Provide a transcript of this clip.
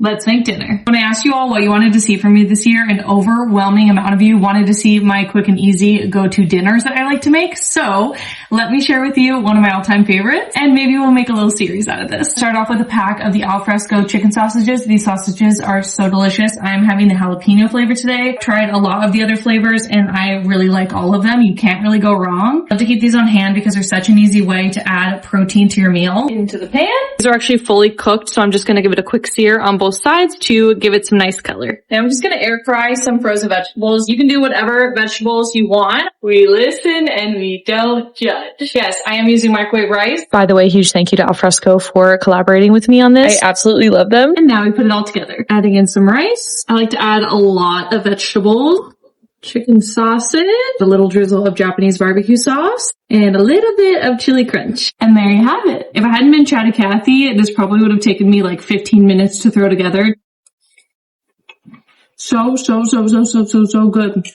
Let's make dinner. When I asked you all what you wanted to see from me this year, an overwhelming amount of you wanted to see my quick and easy go-to dinners that I like to make. So let me share with you one of my all-time favorites, and maybe we'll make a little series out of this. Start off with a pack of the Alfresco chicken sausages. These sausages are so delicious. I'm having the jalapeno flavor today. Tried a lot of the other flavors and I really like all of them. You can't really go wrong. I love to keep these on hand because they're such an easy way to add protein to your meal. Into the pan. These are actually fully cooked, so I'm just going to give it a quick sear on both sides to give it some nice color. And I'm just going to air fry some frozen vegetables. You can do whatever vegetables you want. We listen and we don't judge. Yes, I am using microwave rice. By the way, huge thank you to Alfresco for collaborating with me on this. I absolutely love them. And now we put it all together. Adding in some rice. I like to add a lot of vegetables. Chicken sausage, a little drizzle of Japanese barbecue sauce, and a little bit of chili crunch. And there you have it. If I hadn't been Chatty Cathy, this probably would have taken me like 15 minutes to throw together. So good.